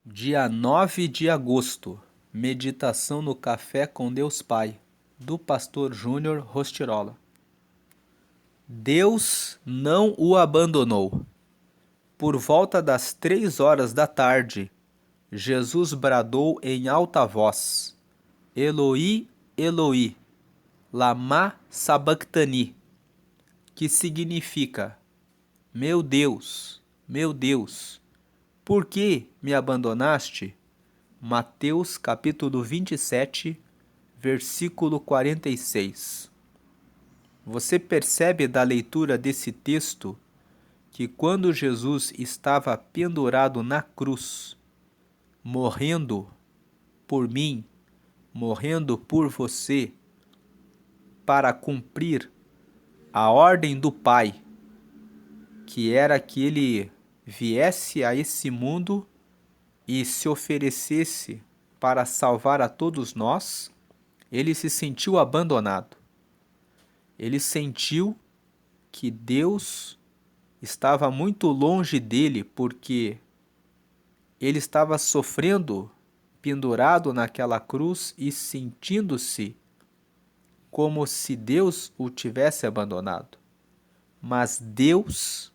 Dia 9 de agosto, meditação no Café com Deus Pai, do pastor Júnior Rostirola. Deus não o abandonou. Por volta das 3 horas da tarde, Jesus bradou em alta voz: Eloi, Eloi, lama sabachthani, que significa: meu Deus, por que me abandonaste? Mateus capítulo 27, versículo 46. Você percebe da leitura desse texto que quando Jesus estava pendurado na cruz, morrendo por mim, morrendo por você, para cumprir a ordem do Pai, que era que ele viesse a esse mundo e se oferecesse para salvar a todos nós, ele se sentiu abandonado. Ele sentiu que Deus estava muito longe dele, porque ele estava sofrendo pendurado naquela cruz e sentindo-se como se Deus o tivesse abandonado. Mas Deus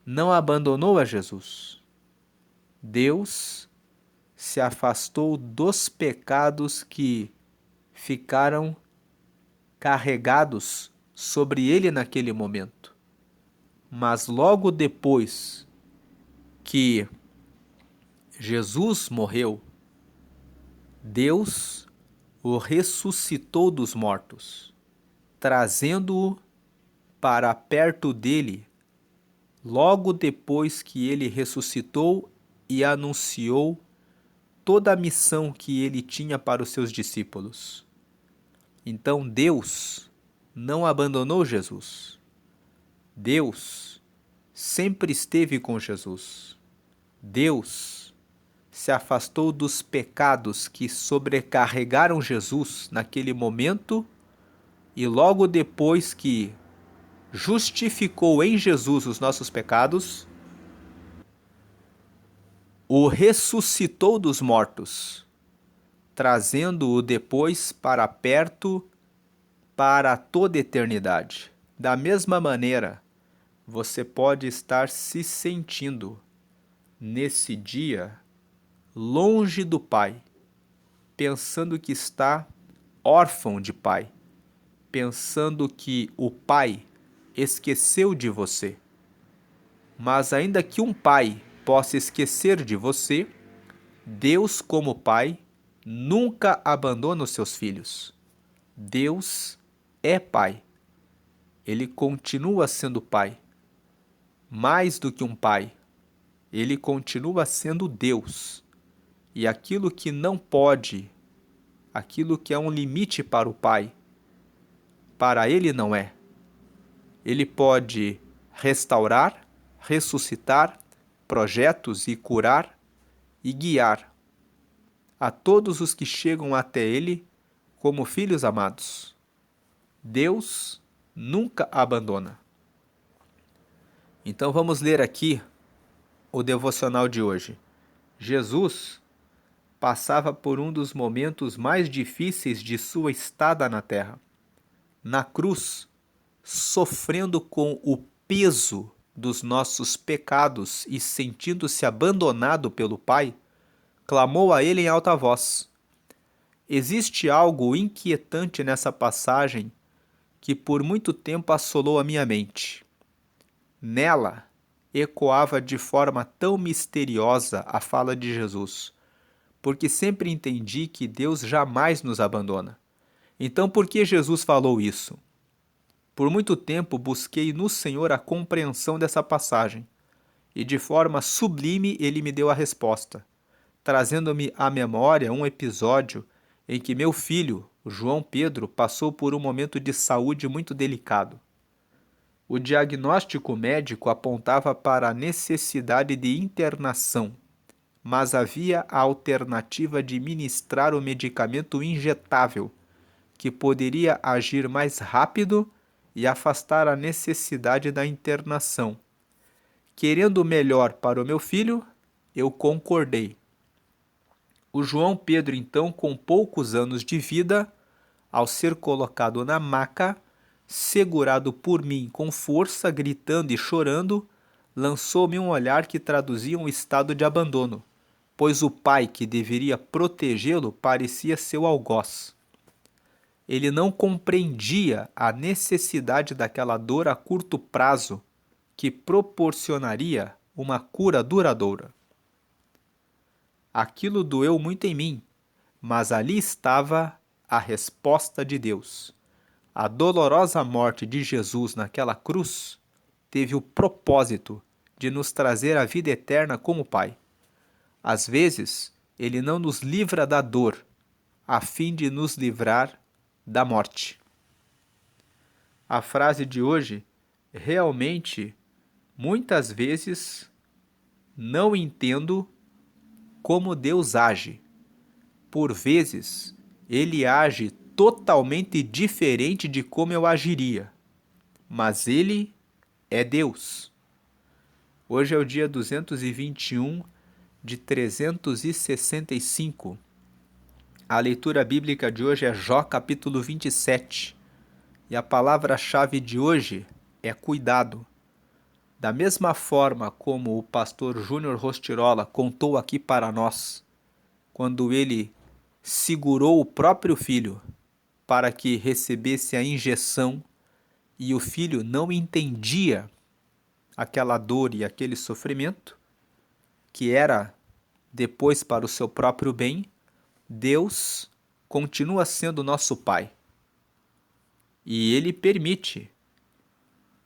não abandonou a Jesus. Deus se afastou dos pecados que ficaram carregados sobre ele naquele momento. Mas logo depois que Jesus morreu, Deus o ressuscitou dos mortos, trazendo-o para perto dele, logo depois que ele ressuscitou e anunciou toda a missão que ele tinha para os seus discípulos. Então Deus não abandonou Jesus. Deus sempre esteve com Jesus. Deus se afastou dos pecados que sobrecarregaram Jesus naquele momento e logo depois que justificou em Jesus os nossos pecados, o ressuscitou dos mortos, trazendo-o depois para perto para toda a eternidade. Da mesma maneira, você pode estar se sentindo nesse dia longe do Pai, pensando que está órfão de Pai, pensando que o Pai esqueceu de você. Mas ainda que um pai possa esquecer de você, Deus, como Pai, nunca abandona os seus filhos. Deus é Pai. Ele continua sendo Pai. Mais do que um Pai, ele continua sendo Deus. E aquilo que não pode, aquilo que é um limite para o Pai, para ele não é. Ele pode restaurar, ressuscitar projetos e curar e guiar a todos os que chegam até ele como filhos amados. Deus nunca abandona. Então vamos ler aqui o devocional de hoje. Jesus passava por um dos momentos mais difíceis de sua estada na terra. Na cruz, sofrendo com o peso dos nossos pecados e sentindo-se abandonado pelo Pai, clamou a ele em alta voz. Existe algo inquietante nessa passagem que por muito tempo assolou a minha mente. Nela, ecoava de forma tão misteriosa a fala de Jesus, porque sempre entendi que Deus jamais nos abandona. Então, por que Jesus falou isso? Por muito tempo busquei no Senhor a compreensão dessa passagem, e de forma sublime ele me deu a resposta, trazendo-me à memória um episódio em que meu filho, João Pedro, passou por um momento de saúde muito delicado. O diagnóstico médico apontava para a necessidade de internação, mas havia a alternativa de ministrar o medicamento injetável, que poderia agir mais rápido e afastar a necessidade da internação. Querendo o melhor para o meu filho, eu concordei. O João Pedro, então, com poucos anos de vida, ao ser colocado na maca, segurado por mim com força, gritando e chorando, lançou-me um olhar que traduzia um estado de abandono, pois o pai que deveria protegê-lo parecia seu algoz. Ele não compreendia a necessidade daquela dor a curto prazo que proporcionaria uma cura duradoura. Aquilo doeu muito em mim, mas ali estava a resposta de Deus. A dolorosa morte de Jesus naquela cruz teve o propósito de nos trazer a vida eterna como Pai. Às vezes, Ele não nos livra da dor, a fim de nos livrar da morte. A frase de hoje, realmente, muitas vezes, não entendo como Deus age. Por vezes, Ele age totalmente diferente de como eu agiria. Mas Ele é Deus. Hoje é o dia 221 de 365. A leitura bíblica de hoje é Jó capítulo 27. E a palavra-chave de hoje é cuidado. Da mesma forma como o pastor Júnior Rostirola contou aqui para nós, quando ele segurou o próprio filho para que recebesse a injeção e o filho não entendia aquela dor e aquele sofrimento, que era depois para o seu próprio bem, Deus continua sendo nosso Pai. E Ele permite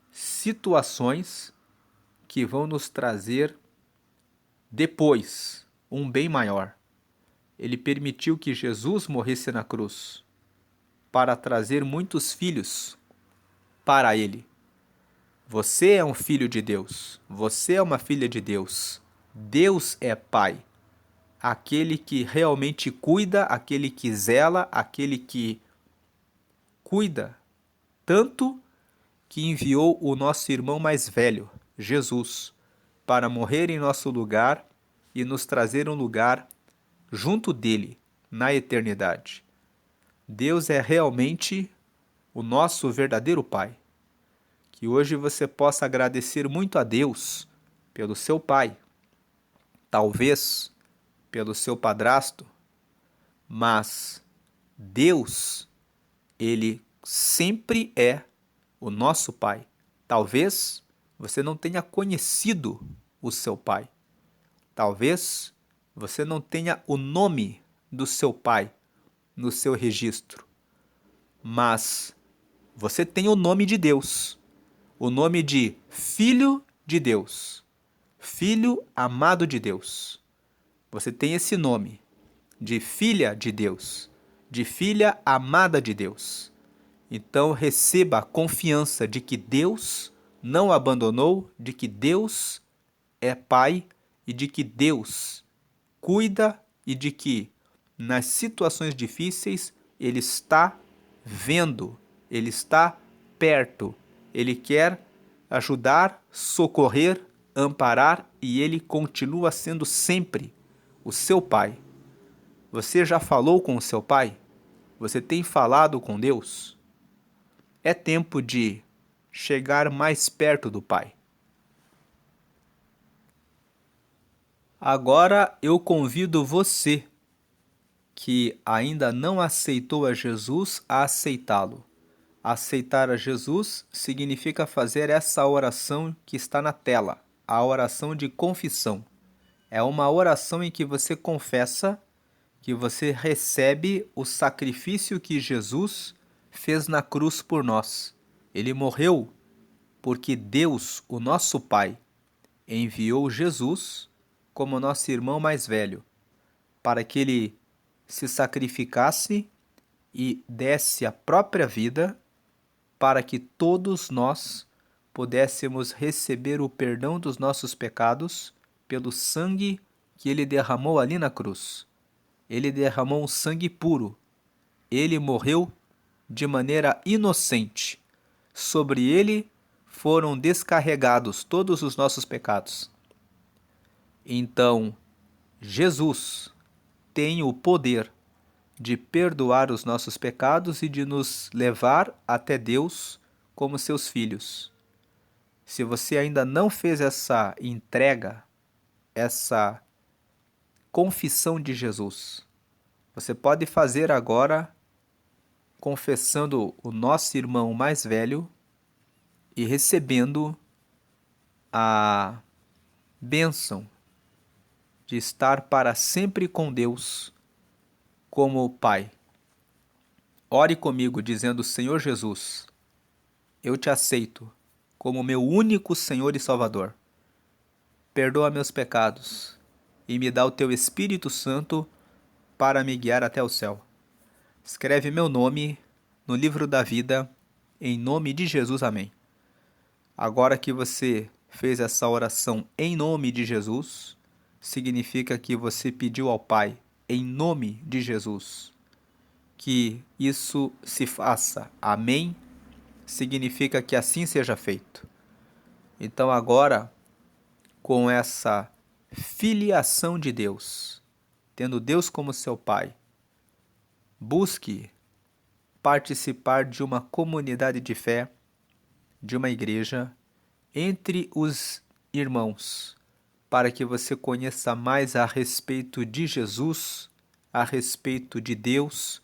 situações que vão nos trazer depois um bem maior. Ele permitiu que Jesus morresse na cruz para trazer muitos filhos para Ele. Você é um filho de Deus. Você é uma filha de Deus. Deus é Pai. Aquele que realmente cuida, aquele que zela, aquele que cuida, tanto que enviou o nosso irmão mais velho, Jesus, para morrer em nosso lugar e nos trazer um lugar junto dele, na eternidade. Deus é realmente o nosso verdadeiro Pai. Que hoje você possa agradecer muito a Deus pelo seu pai, talvez pelo seu padrasto, mas Deus, Ele sempre é o nosso Pai. Talvez você não tenha conhecido o seu pai. Talvez você não tenha o nome do seu pai no seu registro. Mas você tem o nome de Deus. O nome de Filho de Deus. Filho amado de Deus. Você tem esse nome de filha de Deus, de filha amada de Deus. Então receba a confiança de que Deus não abandonou, de que Deus é Pai e de que Deus cuida e de que nas situações difíceis Ele está vendo, Ele está perto, Ele quer ajudar, socorrer, amparar e Ele continua sendo sempre o seu Pai. Você já falou com o seu Pai? Você tem falado com Deus? É tempo de chegar mais perto do Pai. Agora eu convido você que ainda não aceitou a Jesus a aceitá-lo. Aceitar a Jesus significa fazer essa oração que está na tela, a oração de confissão. É uma oração em que você confessa que você recebe o sacrifício que Jesus fez na cruz por nós. Ele morreu porque Deus, o nosso Pai, enviou Jesus como nosso irmão mais velho, para que ele se sacrificasse e desse a própria vida para que todos nós pudéssemos receber o perdão dos nossos pecados pelo sangue que ele derramou ali na cruz. Ele derramou um sangue puro. Ele morreu de maneira inocente. Sobre ele foram descarregados todos os nossos pecados. Então, Jesus, tem o poder de perdoar os nossos pecados e de nos levar até Deus como seus filhos. Se você ainda não fez essa entrega, essa confissão de Jesus, você pode fazer agora confessando o nosso irmão mais velho e recebendo a bênção de estar para sempre com Deus como Pai. Ore comigo dizendo: Senhor Jesus, eu te aceito como meu único Senhor e Salvador. Perdoa meus pecados e me dá o teu Espírito Santo para me guiar até o céu. Escreve meu nome no livro da vida, em nome de Jesus, amém. Agora que você fez essa oração em nome de Jesus, significa que você pediu ao Pai, em nome de Jesus, que isso se faça. Amém? Significa que assim seja feito. Então agora, com essa filiação de Deus, tendo Deus como seu Pai, busque participar de uma comunidade de fé, de uma igreja, entre os irmãos, para que você conheça mais a respeito de Jesus, a respeito de Deus,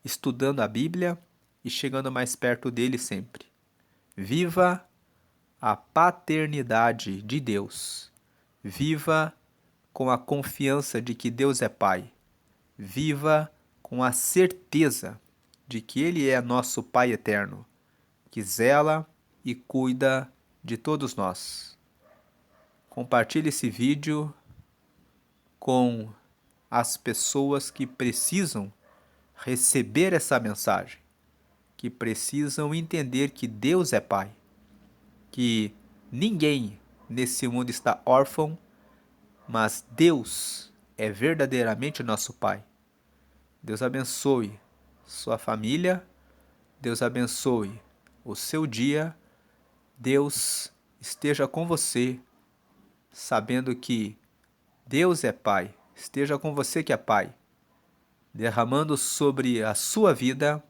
estudando a Bíblia e chegando mais perto dele sempre. Viva a paternidade de Deus. Viva com a confiança de que Deus é Pai. Viva com a certeza de que Ele é nosso Pai eterno, que zela e cuida de todos nós. Compartilhe esse vídeo com as pessoas que precisam receber essa mensagem, que precisam entender que Deus é Pai, que ninguém nesse mundo está órfão, mas Deus é verdadeiramente nosso Pai. Deus abençoe sua família, Deus abençoe o seu dia, Deus esteja com você, sabendo que Deus é Pai, esteja com você que é Pai, derramando sobre a sua vida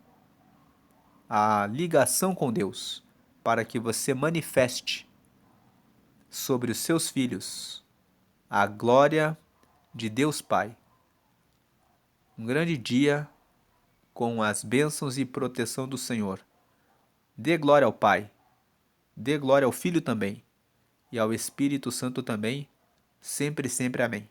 a ligação com Deus, para que você manifeste sobre os seus filhos a glória de Deus Pai. Um grande dia com as bênçãos e proteção do Senhor. Dê glória ao Pai, dê glória ao Filho também, e ao Espírito Santo também, sempre, sempre. Amém.